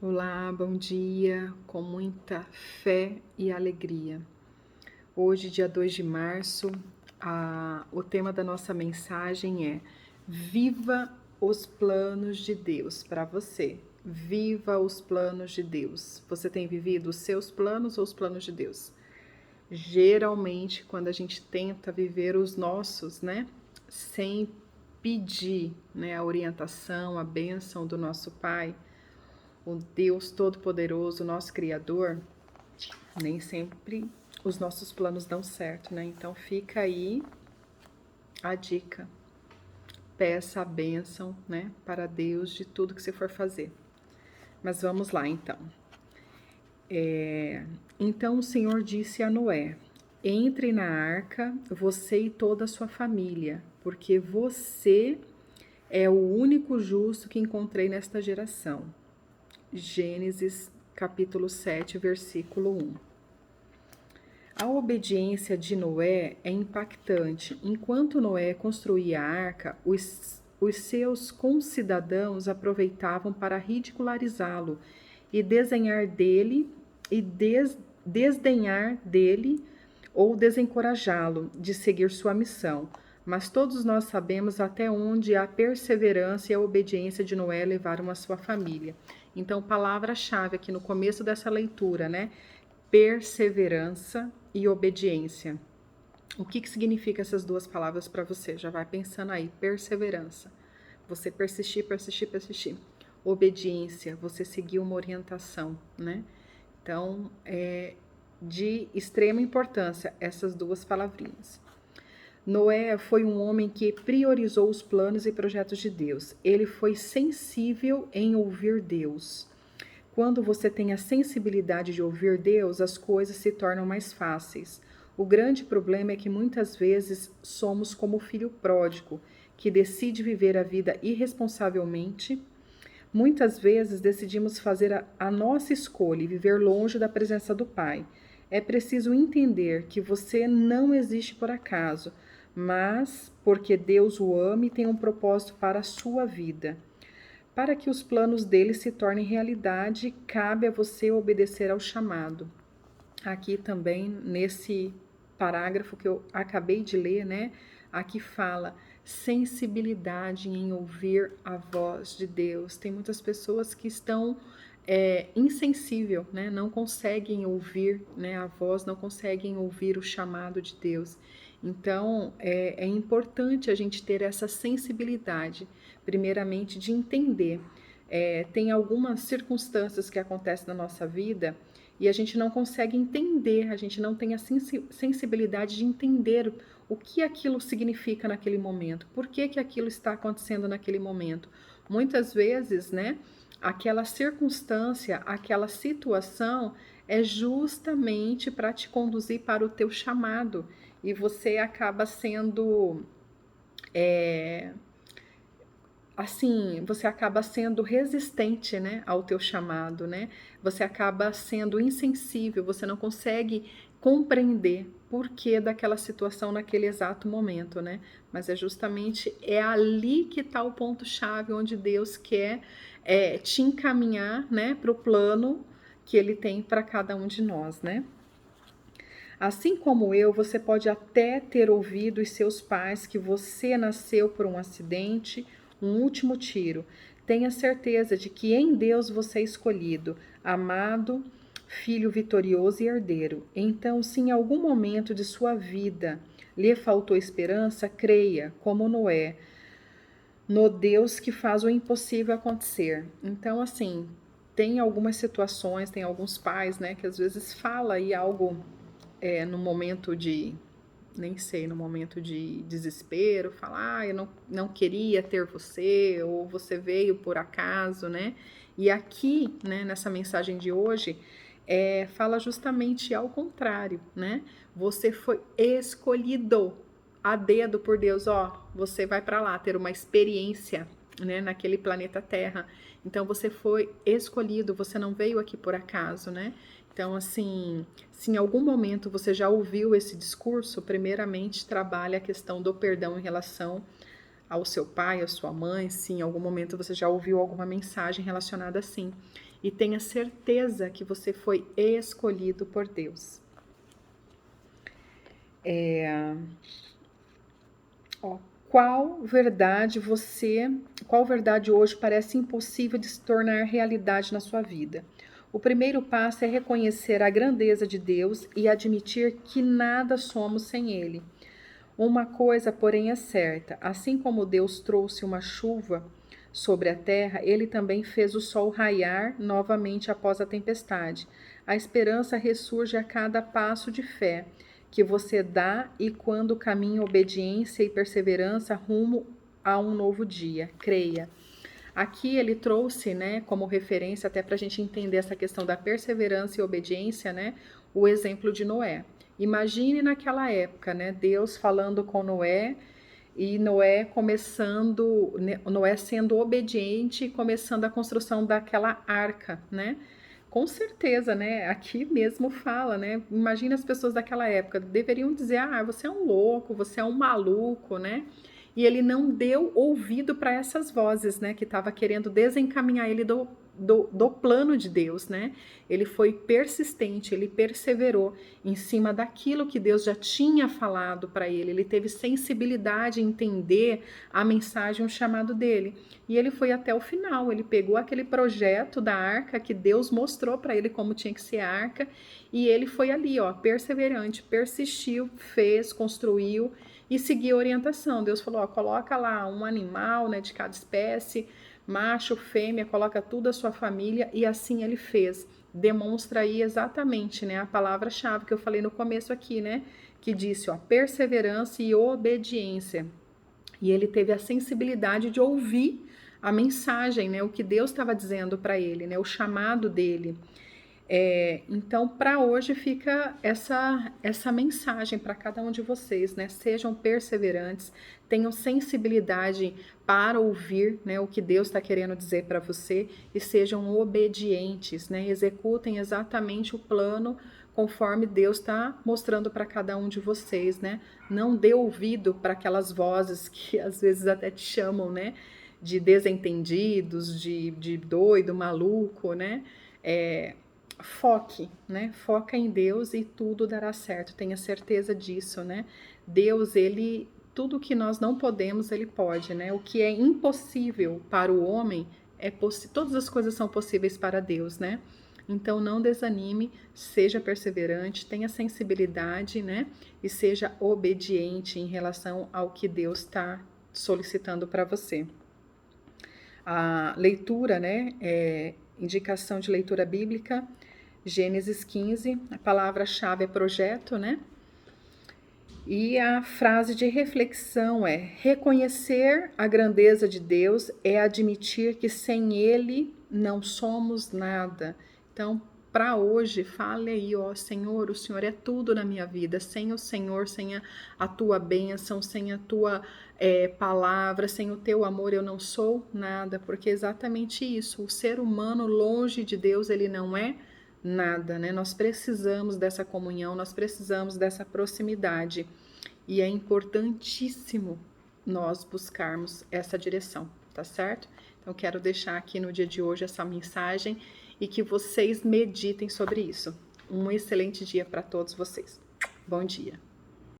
Olá, bom dia, com muita fé e alegria. Hoje, dia 2 de março, o tema da nossa mensagem é Viva os planos de Deus para você. Viva os planos de Deus. Você tem vivido os seus planos ou os planos de Deus? Geralmente, quando a gente tenta viver os nossos, né, sem pedir, né, a orientação, a bênção do nosso Pai, o Deus Todo-Poderoso, nosso Criador, nem sempre os nossos planos dão certo, né? Então fica aí a dica. Peça a bênção, né, para Deus de tudo que você for fazer. Mas vamos lá, então. Então o Senhor disse a Noé: entre na arca, você e toda a sua família, porque você é o único justo que encontrei nesta geração. Gênesis capítulo 7, versículo 1. A obediência de Noé é impactante. Enquanto Noé construía a arca, os seus concidadãos aproveitavam para ridicularizá-lo e desenhar dele e desdenhar dele ou desencorajá-lo de seguir sua missão. Mas todos nós sabemos até onde a perseverança e a obediência de Noé levaram a sua família. Então, palavra-chave aqui no começo dessa leitura, né? Perseverança e obediência. O que significa essas duas palavras para você? Já vai pensando aí. Perseverança. Você persistir, persistir, persistir. Obediência. Você seguir uma orientação, né? Então, é de extrema importância essas duas palavrinhas. Noé foi um homem que priorizou os planos e projetos de Deus. Ele foi sensível em ouvir Deus. Quando você tem a sensibilidade de ouvir Deus, as coisas se tornam mais fáceis. O grande problema é que muitas vezes somos como o filho pródigo, que decide viver a vida irresponsavelmente. Muitas vezes decidimos fazer a nossa escolha e viver longe da presença do Pai. É preciso entender que você não existe por acaso, mas porque Deus o ama e tem um propósito para a sua vida. Para que os planos dele se tornem realidade, cabe a você obedecer ao chamado. Aqui também, nesse parágrafo que eu acabei de ler, né? Aqui fala sensibilidade em ouvir a voz de Deus. Tem muitas pessoas que estão insensível, né? Não conseguem ouvir, né, a voz, não conseguem ouvir o chamado de Deus. Então, é importante a gente ter essa sensibilidade, primeiramente, de entender. Tem algumas circunstâncias que acontecem na nossa vida e a gente não consegue entender, a gente não tem a sensibilidade de entender o que aquilo significa naquele momento, por que aquilo está acontecendo naquele momento. Muitas vezes, né, aquela circunstância, aquela situação é justamente para te conduzir para o teu chamado e você acaba sendo você acaba sendo resistente, né, ao teu chamado, né? Você acaba sendo insensível, você não consegue compreender por que daquela situação naquele exato momento, né? Mas é justamente ali que está o ponto-chave, onde Deus quer te encaminhar, né, para o plano que Ele tem para cada um de nós, né? Assim como eu, você pode até ter ouvido os seus pais que você nasceu por um acidente, um último tiro. Tenha certeza de que em Deus você é escolhido, amado, filho vitorioso e herdeiro. Então, se em algum momento de sua vida lhe faltou esperança, creia, como Noé, no Deus que faz o impossível acontecer. Então, assim, tem algumas situações, tem alguns pais, né, que às vezes fala aí algo no momento de, nem sei, no momento de desespero, falar, eu não queria ter você, ou você veio por acaso, né? E aqui, né, nessa mensagem de hoje, fala justamente ao contrário, né? Você foi escolhido a dedo por Deus, ó, você vai para lá ter uma experiência, né, naquele planeta Terra. Então você foi escolhido, você não veio aqui por acaso, né? Então, assim, se em algum momento você já ouviu esse discurso, primeiramente trabalhe a questão do perdão em relação ao seu pai, à sua mãe, se em algum momento você já ouviu alguma mensagem relacionada assim. E tenha certeza que você foi escolhido por Deus. Qual verdade hoje parece impossível de se tornar realidade na sua vida? O primeiro passo é reconhecer a grandeza de Deus e admitir que nada somos sem Ele. Uma coisa, porém, é certa: assim como Deus trouxe uma chuva sobre a terra, Ele também fez o sol raiar novamente após a tempestade. A esperança ressurge a cada passo de fé que você dá e quando caminha obediência e perseverança rumo a um novo dia. Creia. Aqui ele trouxe, né, como referência, até para a gente entender essa questão da perseverança e obediência, né, o exemplo de Noé. Imagine naquela época, né, Deus falando com Noé e Noé sendo obediente e começando a construção daquela arca, né? Com certeza, né? Aqui mesmo fala, né? Imagina as pessoas daquela época, deveriam dizer: ah, você é um louco, você é um maluco, né? E ele não deu ouvido para essas vozes, né? Que estava querendo desencaminhar ele do plano de Deus, né? Ele foi persistente, ele perseverou em cima daquilo que Deus já tinha falado para ele. Ele teve sensibilidade em entender a mensagem, o chamado dele. E ele foi até o final, ele pegou aquele projeto da arca que Deus mostrou para ele como tinha que ser a arca, e ele foi ali, ó, perseverante, persistiu, fez, construiu e seguiu a orientação. Deus falou, ó, coloca lá um animal, né, de cada espécie, macho, fêmea, coloca tudo a sua família, e assim ele fez. Demonstra aí exatamente, né, a palavra-chave que eu falei no começo aqui, né, que disse, ó, perseverança e obediência. E ele teve a sensibilidade de ouvir a mensagem, né, o que Deus estava dizendo para ele, né, o chamado dele. Então, para hoje fica essa mensagem para cada um de vocês, né? Sejam perseverantes, tenham sensibilidade para ouvir, né, o que Deus está querendo dizer para você e sejam obedientes, né? Executem exatamente o plano conforme Deus está mostrando para cada um de vocês, né? Não dê ouvido para aquelas vozes que às vezes até te chamam, né? De desentendidos, de doido, maluco, né? Foque, né? Foca em Deus e tudo dará certo. Tenha certeza disso, né? Deus, tudo que nós não podemos, ele pode, né? O que é impossível para o homem todas as coisas são possíveis para Deus, né? Então não desanime, seja perseverante, tenha sensibilidade, né? E seja obediente em relação ao que Deus está solicitando para você. A leitura, né? Indicação de leitura bíblica, Gênesis 15, a palavra-chave é projeto, né? E a frase de reflexão é: reconhecer a grandeza de Deus é admitir que sem Ele não somos nada. Então, para hoje, fale aí, ó, Senhor, o Senhor é tudo na minha vida. Sem o Senhor, sem a tua bênção, sem a tua palavra, sem o teu amor, eu não sou nada. Porque é exatamente isso. O ser humano longe de Deus, ele não é nada, né? Nós precisamos dessa comunhão, nós precisamos dessa proximidade. E é importantíssimo nós buscarmos essa direção, tá certo? Então, quero deixar aqui no dia de hoje essa mensagem e que vocês meditem sobre isso. Um excelente dia para todos vocês. Bom dia.